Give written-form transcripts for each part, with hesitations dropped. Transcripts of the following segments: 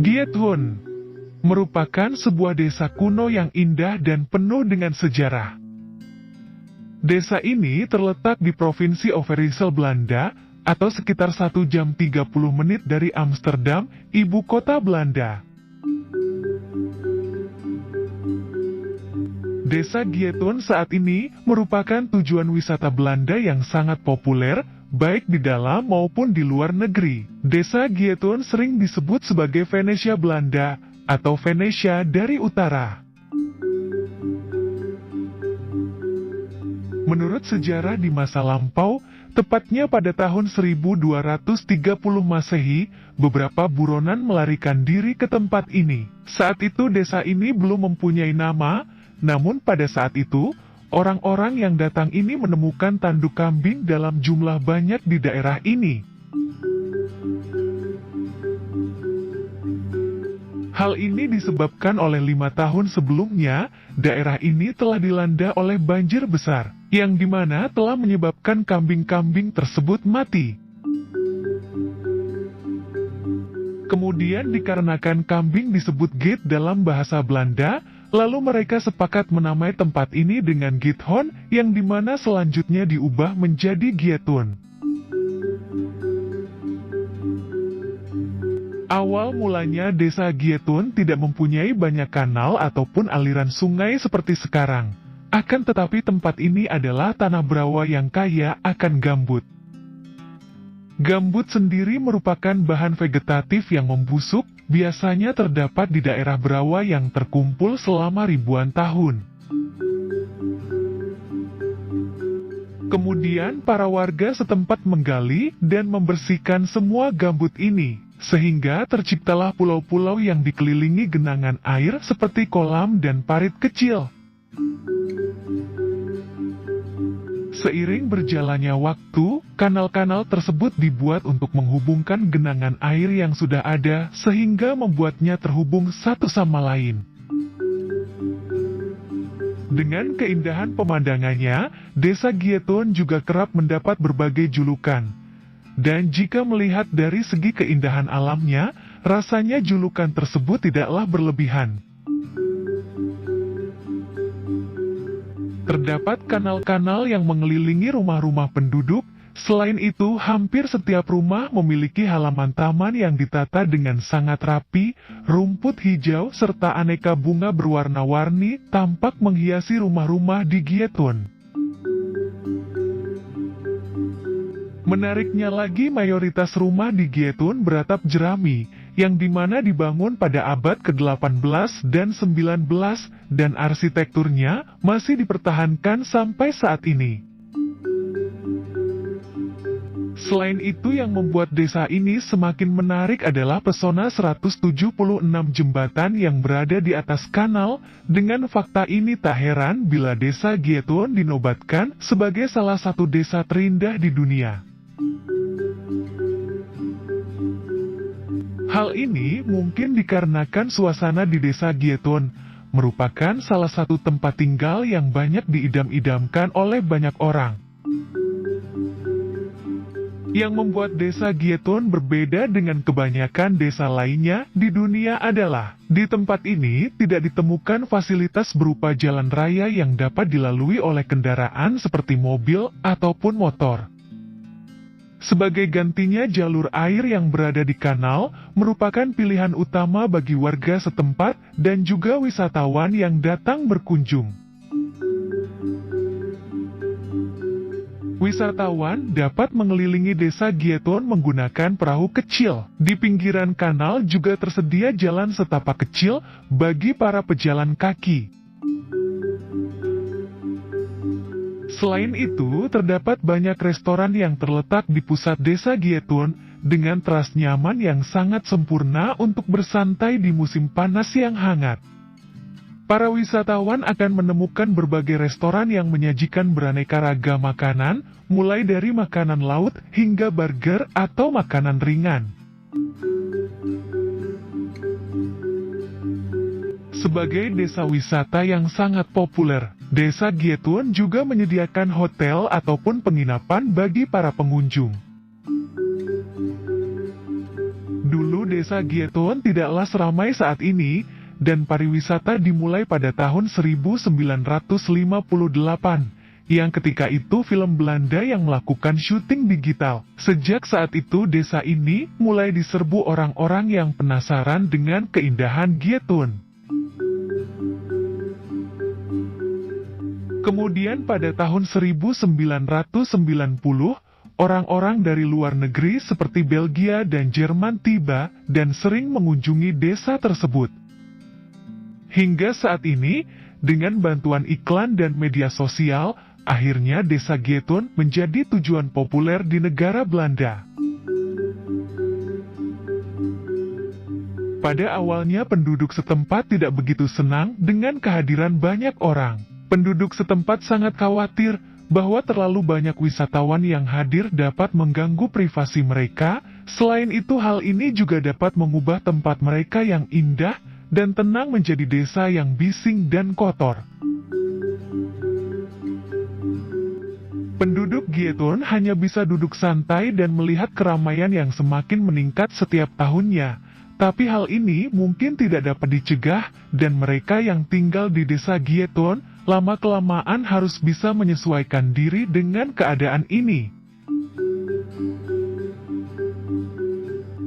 Giethun merupakan sebuah desa kuno yang indah dan penuh dengan sejarah. Desa ini terletak di Provinsi Overijssel, Belanda, atau sekitar 1 jam 30 menit dari Amsterdam, ibu kota Belanda. Desa Giethun saat ini merupakan tujuan wisata Belanda yang sangat populer, baik di dalam maupun di luar negeri. Desa Giethun sering disebut sebagai Venesia Belanda, atau Venesia dari Utara. Menurut sejarah di masa lampau, tepatnya pada tahun 1230 Masehi, beberapa buronan melarikan diri ke tempat ini. Saat itu desa ini belum mempunyai nama, namun pada saat itu, orang-orang yang datang ini menemukan tanduk kambing dalam jumlah banyak di daerah ini. Hal ini disebabkan oleh 5 tahun sebelumnya, daerah ini telah dilanda oleh banjir besar, yang dimana telah menyebabkan kambing-kambing tersebut mati. Kemudian dikarenakan kambing disebut Giet dalam bahasa Belanda, lalu mereka sepakat menamai tempat ini dengan Giethon, yang dimana selanjutnya diubah menjadi Giethun. Awal mulanya desa Giethun tidak mempunyai banyak kanal ataupun aliran sungai seperti sekarang. Akan tetapi tempat ini adalah tanah brawa yang kaya akan gambut. Gambut sendiri merupakan bahan vegetatif yang membusuk, biasanya terdapat di daerah brawa yang terkumpul selama ribuan tahun. Kemudian para warga setempat menggali dan membersihkan semua gambut ini, sehingga terciptalah pulau-pulau yang dikelilingi genangan air seperti kolam dan parit kecil. Seiring berjalannya waktu, kanal-kanal tersebut dibuat untuk menghubungkan genangan air yang sudah ada sehingga membuatnya terhubung satu sama lain. Dengan keindahan pemandangannya, desa Giethun juga kerap mendapat berbagai julukan. Dan jika melihat dari segi keindahan alamnya, rasanya julukan tersebut tidaklah berlebihan. Terdapat kanal-kanal yang mengelilingi rumah-rumah penduduk, selain itu hampir setiap rumah memiliki halaman taman yang ditata dengan sangat rapi, rumput hijau serta aneka bunga berwarna-warni tampak menghiasi rumah-rumah di Giethun. Menariknya lagi, mayoritas rumah di Giethun beratap jerami, yang dimana dibangun pada abad ke-18 dan 19, dan arsitekturnya masih dipertahankan sampai saat ini. Selain itu, yang membuat desa ini semakin menarik adalah pesona 176 jembatan yang berada di atas kanal. Dengan fakta ini tak heran bila desa Giethun dinobatkan sebagai salah satu desa terindah di dunia. Hal ini mungkin dikarenakan suasana di desa Giethun merupakan salah satu tempat tinggal yang banyak diidam-idamkan oleh banyak orang. Yang membuat desa Giethun berbeda dengan kebanyakan desa lainnya di dunia adalah, di tempat ini tidak ditemukan fasilitas berupa jalan raya yang dapat dilalui oleh kendaraan seperti mobil ataupun motor. Sebagai gantinya, jalur air yang berada di kanal merupakan pilihan utama bagi warga setempat dan juga wisatawan yang datang berkunjung. Wisatawan dapat mengelilingi desa Giethun menggunakan perahu kecil. Di pinggiran kanal juga tersedia jalan setapak kecil bagi para pejalan kaki. Selain itu, terdapat banyak restoran yang terletak di pusat desa Giethun dengan teras nyaman yang sangat sempurna untuk bersantai di musim panas yang hangat. Para wisatawan akan menemukan berbagai restoran yang menyajikan beraneka ragam makanan, mulai dari makanan laut hingga burger atau makanan ringan. Sebagai desa wisata yang sangat populer, desa Giethun juga menyediakan hotel ataupun penginapan bagi para pengunjung. Dulu desa Giethoen tidaklah seramai saat ini, dan pariwisata dimulai pada tahun 1958, yang ketika itu film Belanda yang melakukan syuting digital. Sejak saat itu desa ini mulai diserbu orang-orang yang penasaran dengan keindahan Giethoen. Kemudian pada tahun 1990, orang-orang dari luar negeri seperti Belgia dan Jerman tiba dan sering mengunjungi desa tersebut. Hingga saat ini, dengan bantuan iklan dan media sosial, akhirnya desa Giethoen menjadi tujuan populer di negara Belanda. Pada awalnya penduduk setempat tidak begitu senang dengan kehadiran banyak orang. Penduduk setempat sangat khawatir bahwa terlalu banyak wisatawan yang hadir dapat mengganggu privasi mereka. Selain itu, hal ini juga dapat mengubah tempat mereka yang indah dan tenang menjadi desa yang bising dan kotor. Penduduk Giethoen hanya bisa duduk santai dan melihat keramaian yang semakin meningkat setiap tahunnya. Tapi hal ini mungkin tidak dapat dicegah, dan mereka yang tinggal di desa Giethoen lama-kelamaan harus bisa menyesuaikan diri dengan keadaan ini.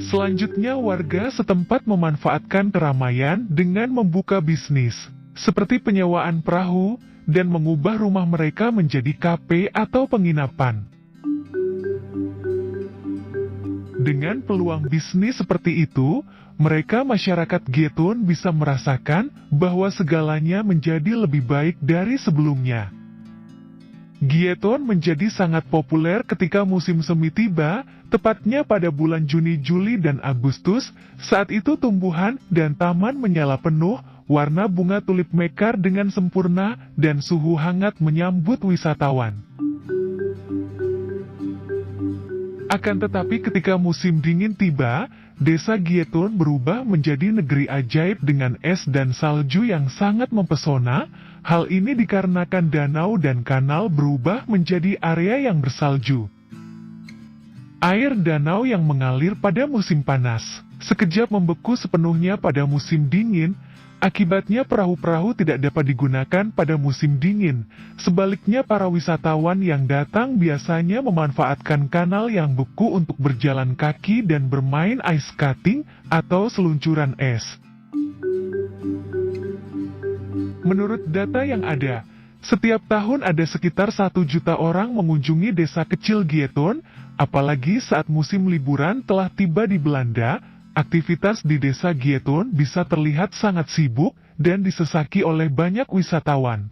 Selanjutnya, warga setempat memanfaatkan keramaian dengan membuka bisnis, seperti penyewaan perahu, dan mengubah rumah mereka menjadi kafe atau penginapan. Dengan peluang bisnis seperti itu, masyarakat Giethoen bisa merasakan bahwa segalanya menjadi lebih baik dari sebelumnya. Giethoen menjadi sangat populer ketika musim semi tiba, tepatnya pada bulan Juni, Juli, dan Agustus. Saat itu tumbuhan dan taman menyala penuh, warna bunga tulip mekar dengan sempurna, dan suhu hangat menyambut wisatawan. Akan tetapi ketika musim dingin tiba, desa Giethoen berubah menjadi negeri ajaib dengan es dan salju yang sangat mempesona. Hal ini dikarenakan danau dan kanal berubah menjadi area yang bersalju. Air danau yang mengalir pada musim panas, sekejap membeku sepenuhnya pada musim dingin. Akibatnya perahu-perahu tidak dapat digunakan pada musim dingin. Sebaliknya para wisatawan yang datang biasanya memanfaatkan kanal yang beku untuk berjalan kaki dan bermain ice skating atau seluncuran es. Menurut data yang ada, setiap tahun ada sekitar 1 juta orang mengunjungi desa kecil Giethoen, apalagi saat musim liburan telah tiba di Belanda. Aktivitas di desa Giethoen bisa terlihat sangat sibuk dan disesaki oleh banyak wisatawan.